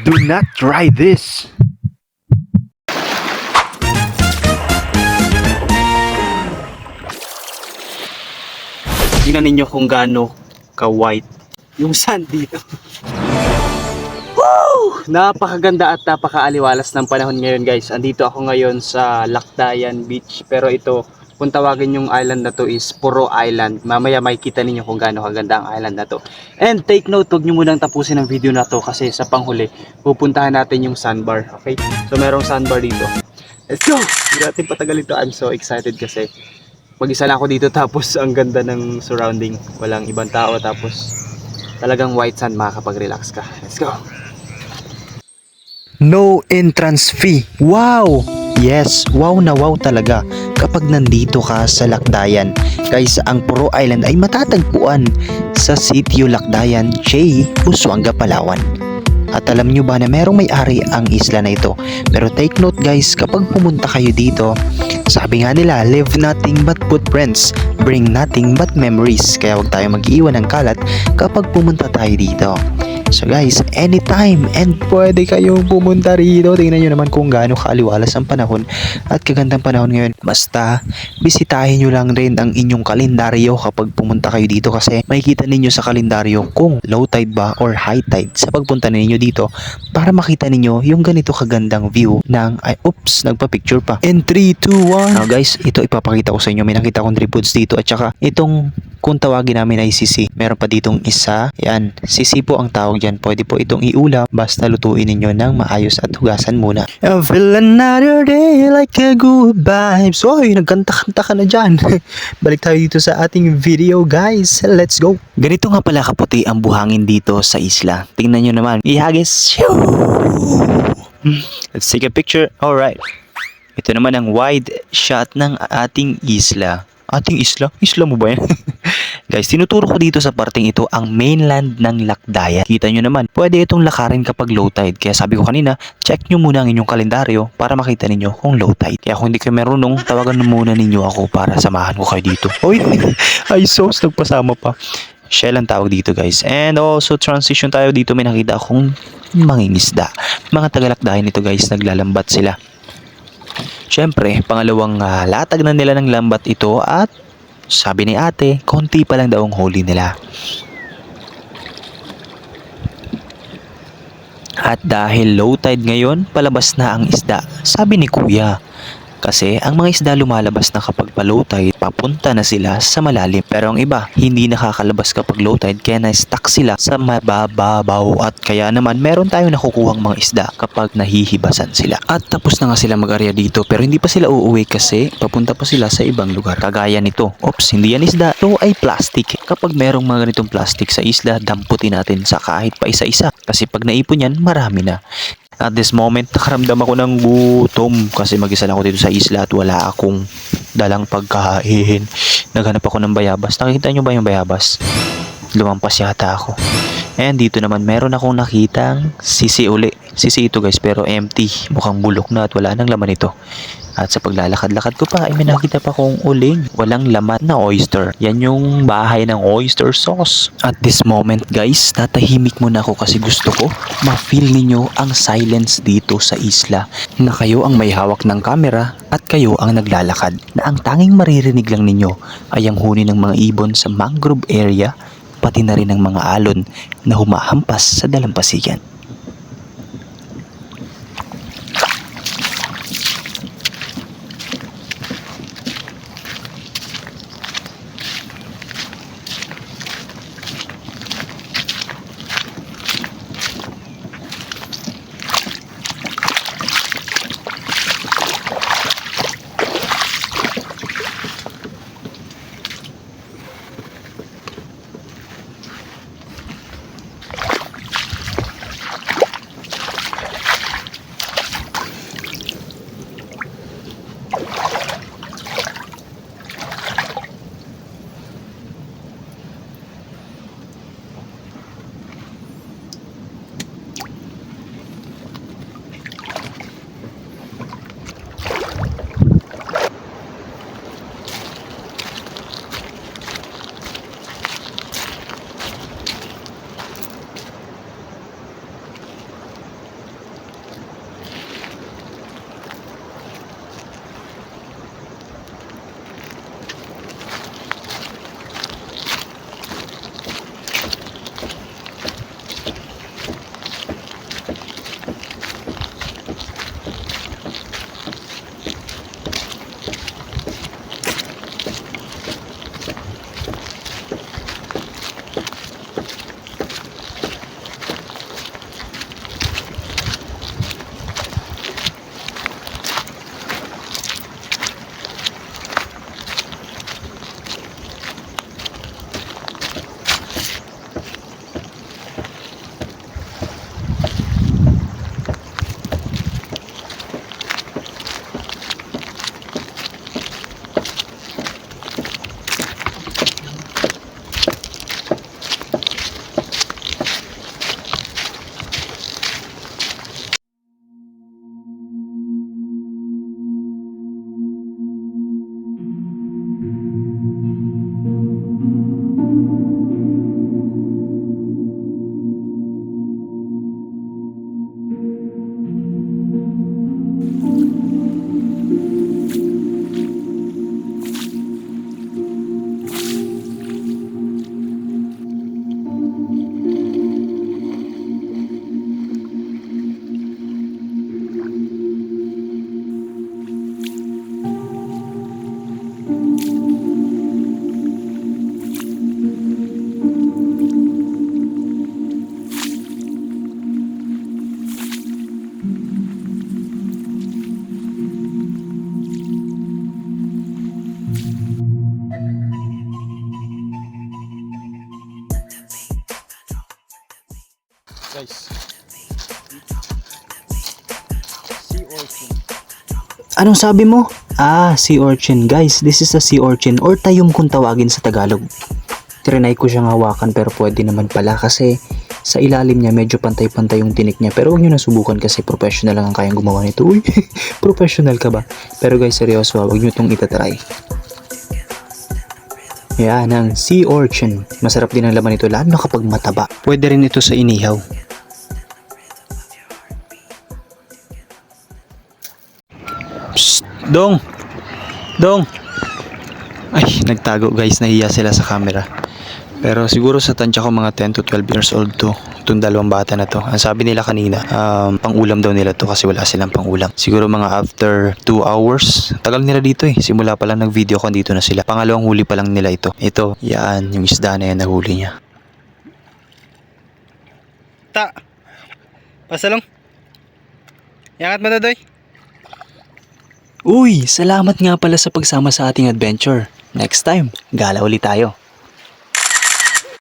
Do not try this. Tingnan ninyo kung gaano ka-white yung sand dito. Woo! Napakaganda at napakaaliwalas ng panahon ngayon, guys. Andito ako ngayon sa Lakdayan Beach. Pero ito, kung tawagin yung island na to is Puro Island. Mamaya makikita ninyo kung gaano kaganda ang island na to. And take note, huwag nyo munang tapusin ang video na to kasi sa panghuli, pupuntahan natin yung sandbar. Okay? So merong sandbar dito. Let's go! Hindi natin patagal ito. I'm so excited kasi mag-isa lang ako dito tapos ang ganda ng surrounding. Walang ibang tao tapos talagang white sand, makakapag-relax ka. Let's go! No entrance fee. Wow! Yes, wow na wow talaga kapag nandito ka sa Lakdayan. Guys, ang Puro Island ay matatagpuan sa Sitio Lakdayan, J. Busuanga, Palawan. At alam nyo ba na merong may-ari ang isla na ito? Pero take note guys, kapag pumunta kayo dito, sabi nga nila, leave nothing but footprints, bring nothing but memories. Kaya huwag tayo mag-iwan ng kalat kapag pumunta tayo dito. So guys, anytime and pwede kayong pumunta rito. Tingnan nyo naman kung gaano kaaliwalas ang panahon at kagandang panahon ngayon. Basta, bisitahin nyo lang rin ang inyong kalendaryo kapag pumunta kayo dito kasi makikita ninyo sa kalendaryo kung low tide ba or high tide sa pagpunta ninyo dito para makita ninyo yung ganito kagandang view ng, nagpa-picture pa. In 3, 2, 1. Now guys, ito ipapakita ko sa inyo. May nakita akong tripods dito at saka itong kung tawagin namin ay sisi. Meron pa ditong isa. Yan, sisi po ang tawag dyan. Pwede po itong iulam basta lutuin ninyo ng maayos at hugasan muna. I feel another day like a good vibes. Oy, nagkanta-kanta ka na dyan. Balik tayo dito sa ating video guys. Let's go. Ganito nga pala kaputi ang buhangin dito sa isla. Tingnan nyo naman. Ihagis. Let's take a picture. Alright. Ito naman ang wide shot ng ating isla. Ating isla? Isla mo ba yan? Guys, tinuturo ko dito sa parteng ito ang mainland ng Lakdayan. Kita nyo naman, pwede itong lakarin kapag low tide. Kaya sabi ko kanina, check nyo muna ang inyong kalendaryo para makita ninyo kung low tide. Kaya kung hindi kayo marunong, tawagan muna ninyo ako para samahan ko kayo dito. Oy, ay sos, nagpasama pa. Shell ang tawag dito guys. And also transition tayo dito, may nakita akong mangingisda. Mga tagalakdayan ito guys, naglalambat sila. Siyempre, pangalawang latag na nila ng lambat ito at sabi ni ate, konti pa lang daw ang huli nila. At dahil low tide ngayon, palabas na ang isda, sabi ni kuya. Kasi ang mga isda lumalabas na kapag pa-low tide, papunta na sila sa malalim. Pero ang iba, hindi nakakalabas kapag low tide kaya na-stuck sila sa mababaw. At kaya naman meron tayong nakukuhang mga isda kapag nahihibasan sila. At tapos na nga sila mag-arya dito pero hindi pa sila uuwi kasi papunta pa sila sa ibang lugar. Kagaya nito. Oops, hindi yan isda. Ito ay plastic. Kapag merong mga ganitong plastic sa isla, damputin natin sa kahit pa isa-isa. Kasi pag naipon yan, marami na. At this moment, nakaramdam ako ng gutom kasi mag-isa lang ako dito sa isla at wala akong dalang pagkain. Naghanap ako ng bayabas. Nakikita nyo ba yung bayabas? Lumampas yata ako. And dito naman, meron akong nakitang sisi uli. Sisi ito guys, pero empty. Mukhang bulok na at wala nang laman ito. At sa paglalakad-lakad ko pa, ay may nakita pa kong uling. Walang laman na oyster. Yan yung bahay ng oyster sauce. At this moment guys, tatahimik muna ako kasi gusto ko ma-feel ninyo ang silence dito sa isla. Na kayo ang may hawak ng camera at kayo ang naglalakad. Na ang tanging maririnig lang ninyo ay ang huni ng mga ibon sa mangrove area, pati na rin ng mga alon na humahampas sa dalampasigan. Anong sabi mo? Sea urchin. Guys, this is a sea urchin or tayum kung tawagin sa Tagalog. Trinay ko siyang hawakan pero pwede naman pala kasi sa ilalim niya medyo pantay-pantay yung tinik niya. Pero huwag nyo nasubukan kasi professional lang ang kayang gumawa nito. Uy, professional ka ba? Pero guys, seryoso huwag nyo itong itatry. Yan, ang sea urchin. Masarap din ang laman nito lalo kapag mataba. Pwede rin ito sa inihaw. Psst, Dong! Dong! Ay, nagtago guys, nahiya sila sa camera. Pero siguro sa tansya ko mga 10 to 12 years old to. Itong dalawang bata na to. Ang sabi nila kanina, pang-ulam daw nila to kasi wala silang pang-ulam. Siguro mga after 2 hours. Tagal nila dito eh. Simula pa lang nag-video ko dito na sila. Pangalawang huli pa lang nila ito. Ito, yan, yung isda na yan nahuli niya. Ta! Pasalong! Yangat mo Dodoy! Uy, salamat nga pala sa pagsama sa ating adventure. Next time, gala ulit tayo.